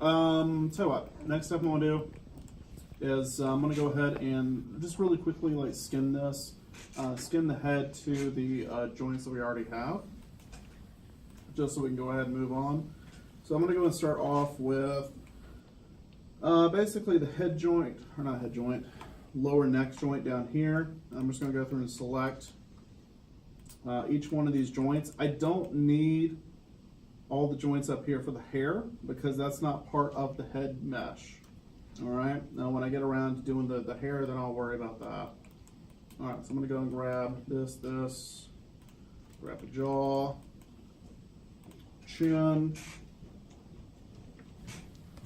So what? Next step I'm gonna do is I'm gonna go ahead and just really quickly like skin this, skin the head to the joints that we already have, just so we can go ahead and move on. So I'm gonna go and start off with basically the head joint, or not head joint, lower neck joint down here. I'm just gonna go through and select each one of these joints. I don't need all the joints up here for the hair because that's not part of the head mesh. All right, now when I get around to doing the hair, then I'll worry about that. All right, so I'm gonna go and grab this, grab the jaw, chin,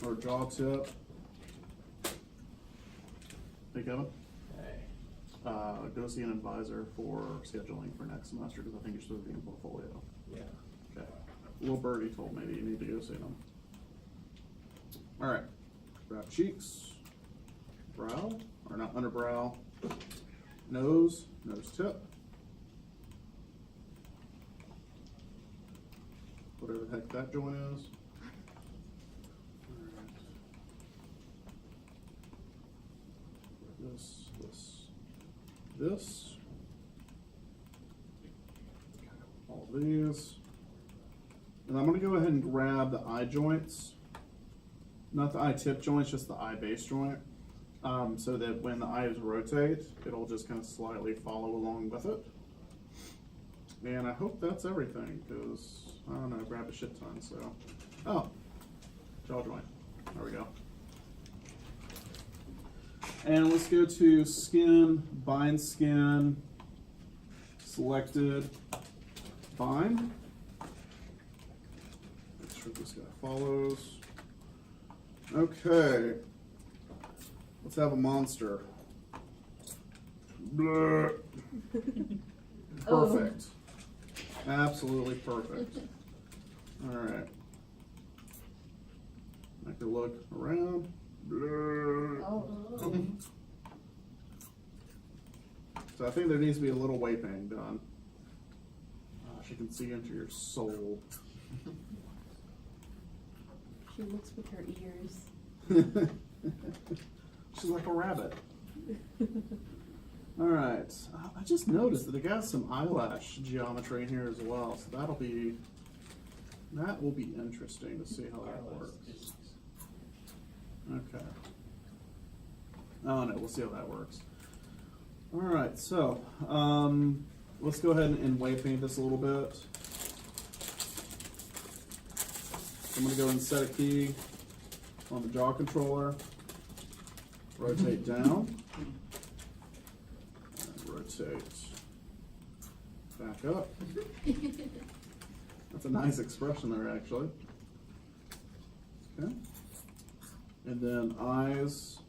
or jaw tip. Hey Kevin, go see an advisor for scheduling for next semester because I think you're supposed to be in portfolio. Yeah. Okay. Little birdie told me that you need to go see them. All right. Grab cheeks, brow, or not underbrow, nose tip, whatever the heck that joint is. All right. This. All these. And I'm going to go ahead and grab the eye joints. Not the eye tip joints, just the eye base joint. So that when the eyes rotate, it'll just kind of slightly follow along with it. And I hope that's everything, because, I don't know, I grabbed a shit ton, so. Oh, jaw joint. There we go. And let's go to skin, bind skin, selected, bind. Make sure this guy follows. Okay, let's have a monster. Blah. Perfect. Absolutely perfect. All right. Make her look around. Blah. Oh. So I think there needs to be a little wayping done. She can see into your soul. She looks with her ears. She's like a rabbit. All right. I just noticed that it got some eyelash geometry in here as well, so that will be interesting to see how that works. Okay. Oh no, we'll see how that works. All right, so let's go ahead and wave paint this a little bit. I'm going to go and set a key on the jaw controller, rotate down, and rotate back up. That's a nice expression there, actually. Okay. And then eyes,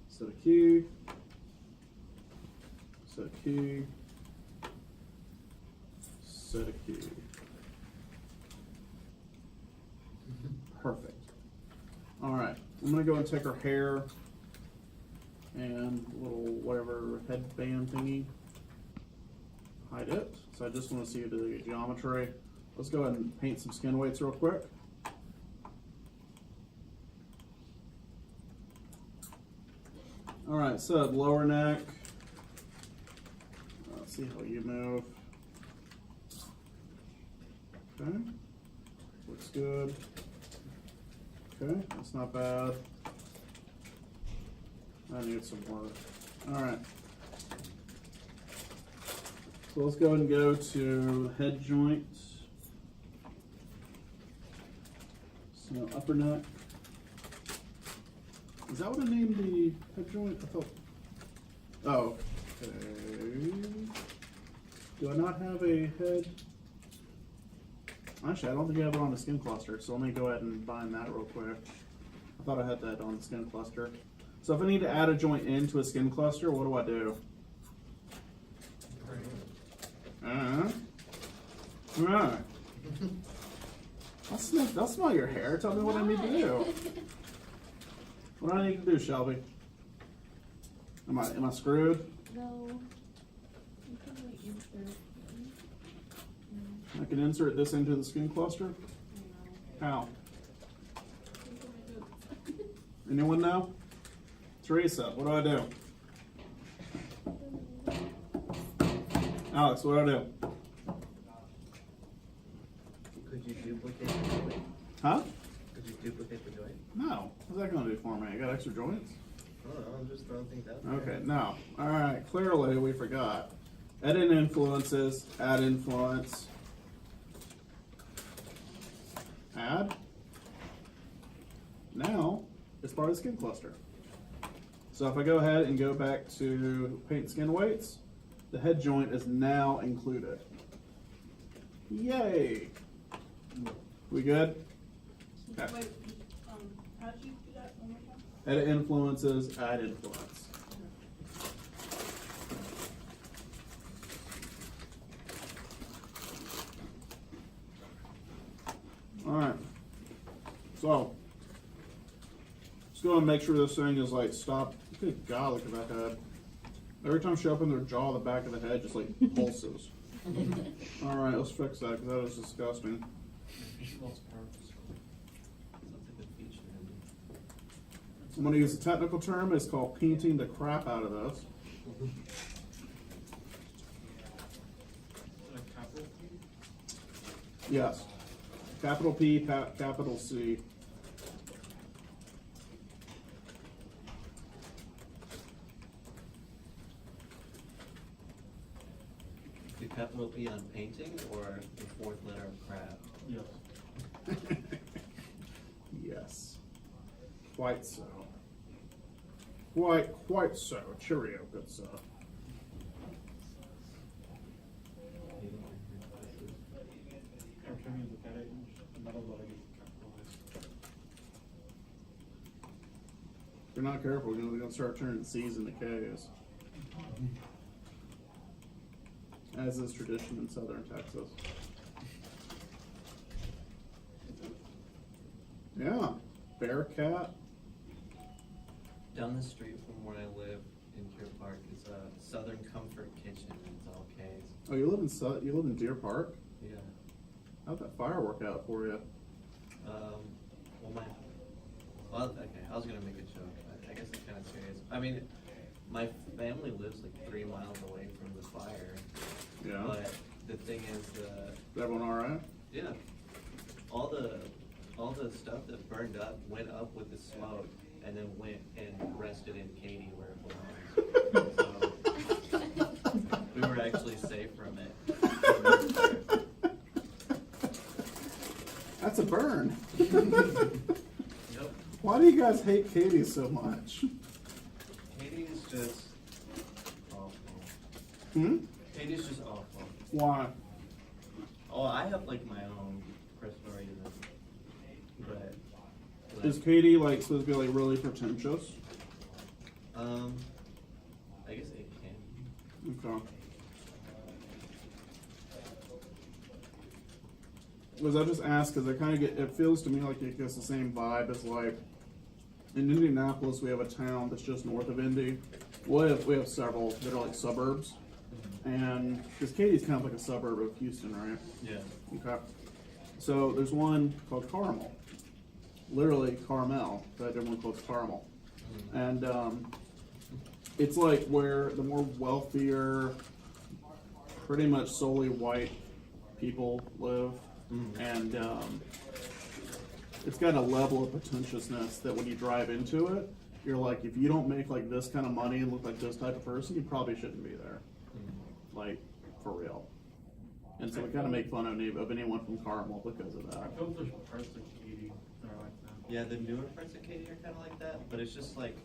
set a key, set a key, set a key. Perfect. All right, I'm gonna go and take her hair and little whatever headband thingy, hide it. So I just want to see the geometry. Let's go ahead and paint some skin weights real quick. All right, so lower neck. Let's see how you move. Okay, looks good. Okay, that's not bad. I need some work. All right. So let's go and go to head joint. So upper neck. Is that what I named the head joint? I thought. Oh, okay. Do I not have a head? Actually, I don't think I have it on the skin cluster, so let me go ahead and bind that real quick. I thought I had that on the skin cluster. So if I need to add a joint into a skin cluster, what do I do? Alright. I'll smell your hair. Tell me what I need to do. What do I need to do, Shelby? Am I screwed? No. You can like insert. I can insert this into the skin cluster? No. How? You can Anyone know? Teresa, what do I do? Alex, what do I do? Could you duplicate the joint? Huh? Could you duplicate the joint? No. What's that gonna do for me? I got extra joints? I don't know, I'm just throwing things out there. Okay, no. Alright, clearly we forgot. Edit influences, add influence. Add. Now, it's part of the skin cluster. So if I go ahead and go back to paint skin weights, the head joint is now included. Yay! We good? Okay. Wait, how did you do that one more time? Edit influences, add influence. Alright. So, just go and make sure this thing is like stopped. Good God, look at that head. Every time she opens her jaw, the back of the head just like pulses. Alright, let's fix that because that is disgusting. I'm going to use a technical term. It's called painting the crap out of this. Yes. Capital P, capital C. The capital P on painting or the fourth letter of crap? Yes. Yes. Quite so. Quite so. Cheerio, good stuff. Every time you look at it, another letter gets capitalized. If you're not careful, you're going to start turning C's into K's. As is tradition in southern Texas. Yeah. Bearcat. Down the street from where I live in Deer Park is a Southern Comfort Kitchen, and it's all K's. Oh, you live in Deer Park? Yeah. How'd that fire work out for you? Okay, I was gonna make a joke, but I guess it's kind of serious. I mean, my family lives like 3 miles away from the fire. Yeah. But the thing is, Is everyone alright? yeah, all the stuff that burned up went up with the smoke and then went and rested in Katy where it belongs. So we were actually safe from it. That's a burn. Yep. Why do you guys hate Katie so much? Katie's just awful. Hmm? Katie's just awful. Why? Oh, I have like my own personal reasons, but like, Is Katie like supposed to be like really pretentious? I guess it can. Okay. Was I just asked because I kind of get, it feels to me like it gets the same vibe as like in Indianapolis we have a town that's just north of Indy. We have several that are like suburbs, and because Katie's kind of like a suburb of Houston, right? Yeah. Okay. So there's one called Carmel, literally Carmel, but everyone calls it Carmel, and it's like where the more wealthier, pretty much solely white people live, and it's got a level of pretentiousness that when you drive into it, you're like, if you don't make like this kind of money and look like this type of person, you probably shouldn't be there, like for real. And so we kind of make fun of anyone from Carmel because of I that. feel there's parts of Katy that are like that. Yeah, the newer parts of Katy are kind of like that, but it's just like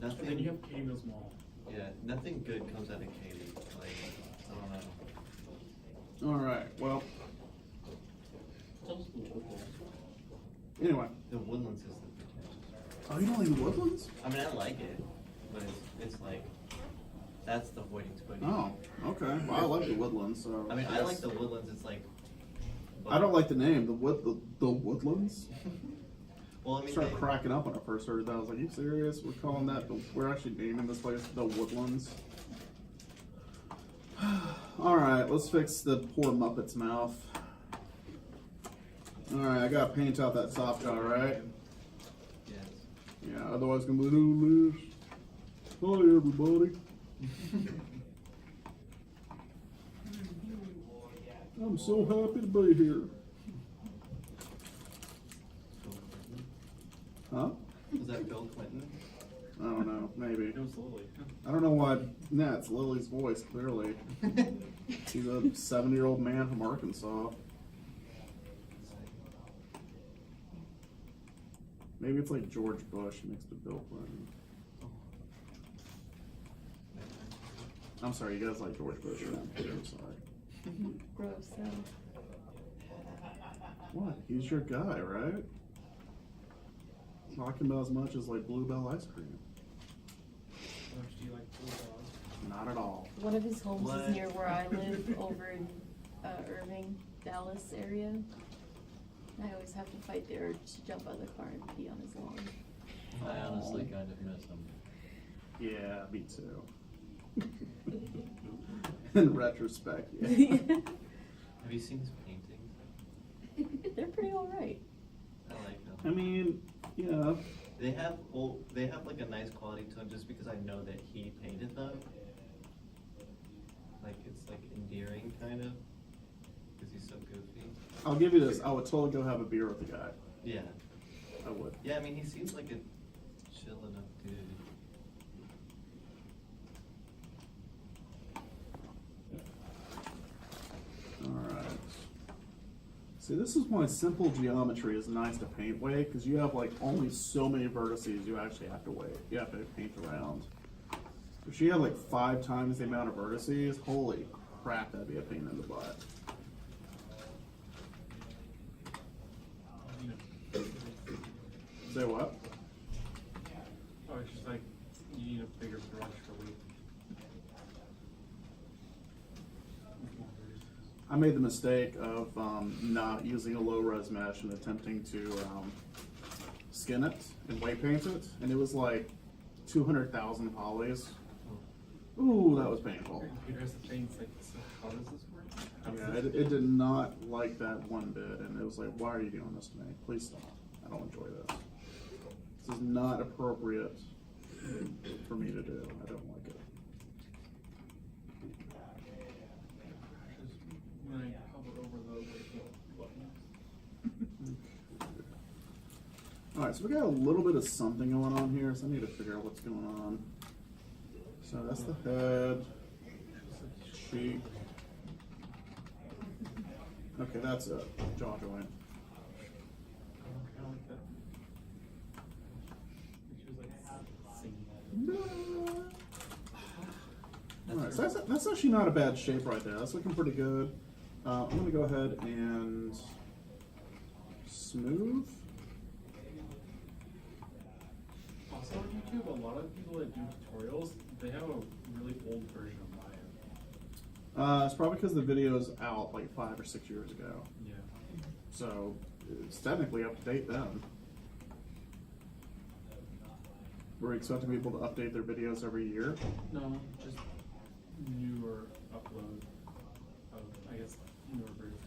And then you nothing. have Katy Mills Mall. Yeah, nothing good comes out of Katy. Like, I don't know. All right. Well, It's also the local. anyway. The Woodlands is the pretentious. Oh, you don't like the Woodlands? I mean, I like it, but it's like that's the hoity-toity. Oh, okay. Well, I like the Woodlands. So I mean, I like the Woodlands. It's like. I don't like the name. The Woodlands. Well, I I mean, started cracking up when I first heard that. I was like, "You serious? We're calling that? We're actually naming this place the Woodlands." All right, let's fix the poor Muppet's mouth. All right, I gotta paint out that soft jaw, right? yes. Yeah. Otherwise, it's gonna be who lives. Hi, everybody. I'm so happy to be here. Huh? Was that Bill Clinton? I don't know. Maybe. It was Lily. I don't know why. Nah, it's Lily's voice. Clearly, she's a 70-year-old man from Arkansas. Maybe it's like George Bush next to Bill Clinton. I'm sorry, you guys like George Bush around here. I'm sorry. Gross, so. What? He's your guy, right? Like him as much as like Bluebell ice cream. How much do you like Blue Dog? Not at all. One of his homes What? is near where I live, over in Irving, Dallas area. I always have to fight the urge to jump out of the car and pee on his lawn. I honestly kind of miss him. Yeah, me too. In retrospect, yeah. Have you seen his paintings? They're pretty alright. I like them. I mean, yeah. They have like a nice quality to them just because I know that he painted them. Like it's like endearing kind of, because he's so goofy. I'll give you this. I would totally go have a beer with the guy. Yeah. I would. Yeah, I mean he seems like a chill enough dude. Alright. See, this is why simple geometry is nice to paint with, because you have like only so many vertices you actually have to you have to paint around. If you have like 5 times the amount of vertices, holy crap, that'd be a pain in the butt. Say what? Oh, it's just like, you need a bigger brush for weight. I made the mistake of not using a low res mesh and attempting to skin it and weight paint it, and it was like 200,000 polys. Ooh, that was painful. Peter has the things like, so how does this work? How does Yeah, this it did not like that one bit, and it was like, why are you doing this to me? Please stop. I don't enjoy this. This is not appropriate for me to do. I don't like it. Just when I hover over those buttons. Alright, so we got a little bit of something going on here, so I need to figure out what's going on. So that's the head, cheek. Okay, that's it. Jaw joint. I don't like that. She was like singing. Alright, so that's actually not a bad shape right there. That's looking pretty good. I'm gonna go ahead and smooth. Also on YouTube, a lot of people that do tutorials, they have a really old version of Maya. It's probably because the video's out like 5 or 6 years ago. Yeah. So it's technically up to date then. We're expecting people to update their videos every year. No, just newer upload of, I guess, newer version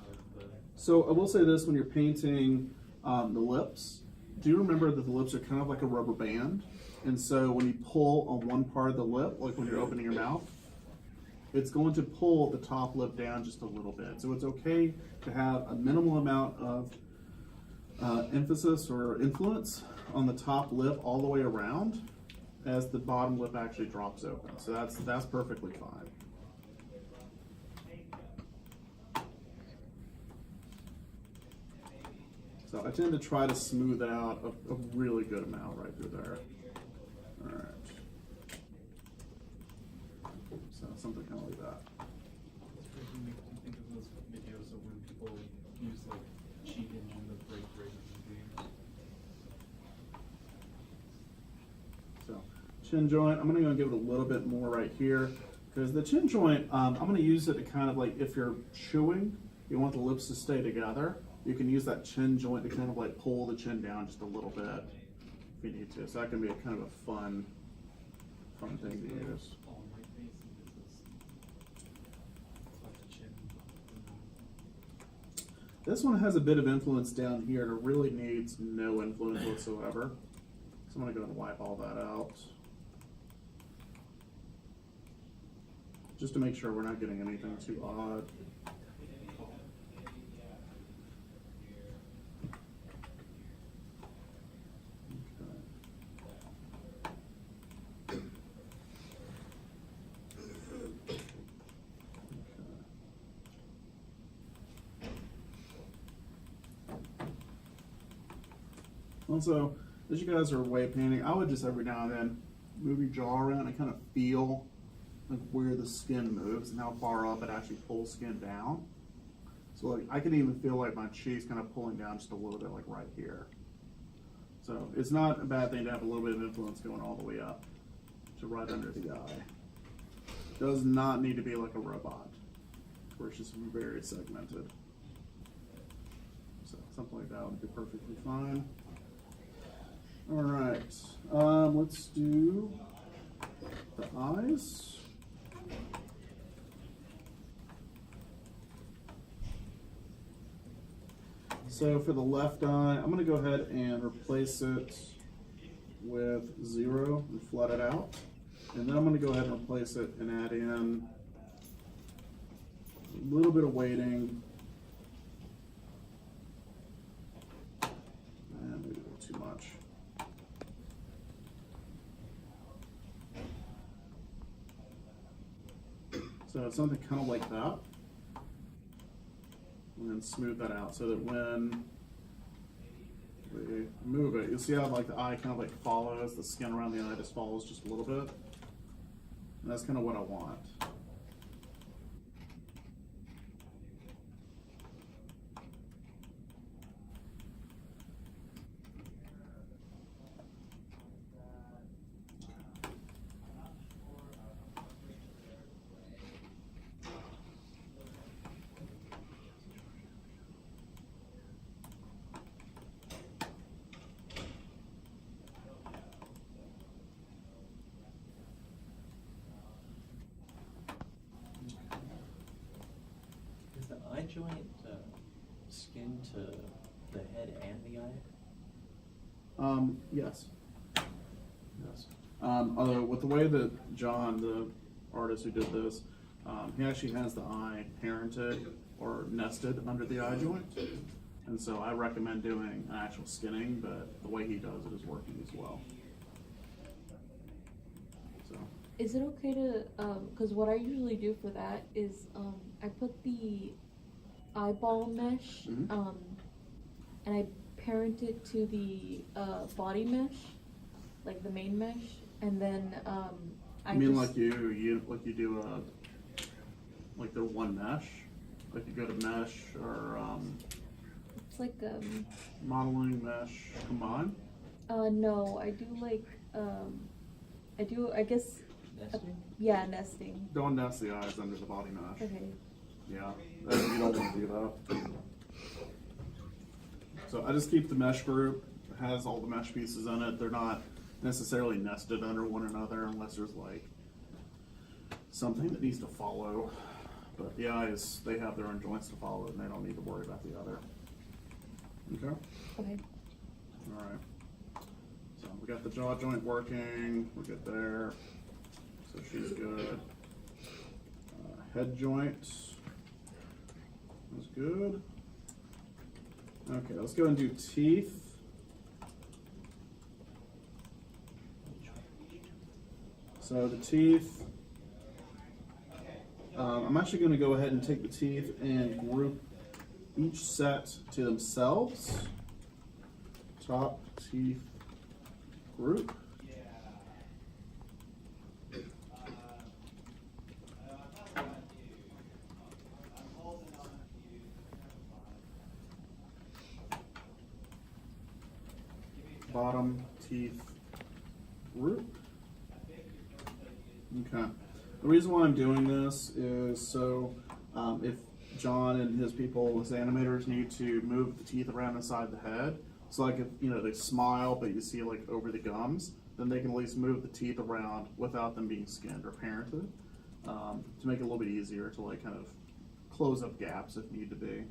of the. So I will say this, when you're painting the lips, do you remember that the lips are kind of like a rubber band? And so when you pull on one part of the lip, like when you're opening your mouth, it's going to pull the top lip down just a little bit. So it's okay to have a minimal amount of emphasis or influence on the top lip all the way around as the bottom lip actually drops open. So that's perfectly fine. So I tend to try to smooth out a really good amount right through there. All right. So something kind of like that. This version makes me think of those videos of when people use like cheat engine to break the game. So chin joint, I'm gonna go and give it a little bit more right here because the chin joint, I'm gonna use it to kind of like, if you're chewing, you want the lips to stay together. You can use that chin joint to kind of like pull the chin down just a little bit if you need to. So that can be a kind of a fun thing to use. All in my face and this is off the chin. This one has a bit of influence down here. It really needs no influence whatsoever. So I'm gonna go and wipe all that out. Just to make sure we're not getting anything too odd. Also, as you guys are wave painting, I would just every now and then move your jaw around and kind of feel like where the skin moves and how far up it actually pulls skin down. So like I can even feel like my cheek's kind of pulling down just a little bit, like right here. So it's not a bad thing to have a little bit of influence going all the way up to right under the eye. Does not need to be like a robot, where it's just very segmented. So something like that would be perfectly fine. All right, let's do the eyes. So for the left eye, I'm gonna go ahead and replace it with 0 and flood it out. And then I'm gonna go ahead and replace it and add in a little bit of weighting. And maybe a little too much. So something kind of like that. And then smooth that out so that when we move it, you'll see how like the eye kind of like follows, the skin around the eye just follows just a little bit. And that's kind of what I want. Is the eye joint skin to the head and the eye? Yes. Yes. Although with the way that John, the artist who did this, he actually has the eye parented or nested under the eye joint. And so I recommend doing an actual skinning, but the way he does it is working as well. So, Is it okay to, cause what I usually do for that is, I put the eyeball mesh, Mhm. and I parent it to the, body mesh, like the main mesh, and then, I mean just, like you do like the one mesh? Like you go to mesh or it's like, modeling mesh combined? no, I do like, I guess, Nesting? yeah, nesting. Don't nest the eyes under the body mesh. Okay. Yeah, you don't want to do that. So I just keep the mesh group. It has all the mesh pieces in it. They're not necessarily nested under one another unless there's like something that needs to follow. But the eyes, they have their own joints to follow and they don't need to worry about the other. Okay? Okay. All right. So we got the jaw joint working. We're good there. So she's good. Head joint is good. Okay, let's go and do teeth. So the teeth, I'm actually going to go ahead and take the teeth and group each set to themselves. Top teeth group. Bottom teeth group. Okay. The reason why I'm doing this is so if John and his people as animators need to move the teeth around inside the head, so like if they smile but you see like over the gums, then they can at least move the teeth around without them being skinned or parented, to make it a little bit easier to like kind of close up gaps if need to be.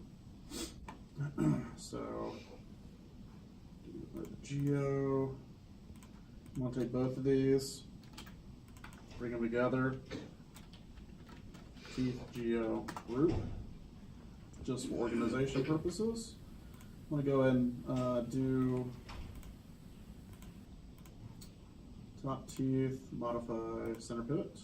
So. Geo. I'm gonna take both of these, bring them together. Teeth Geo group, just for organization purposes. I'm gonna go ahead and do top teeth, modify center pivot.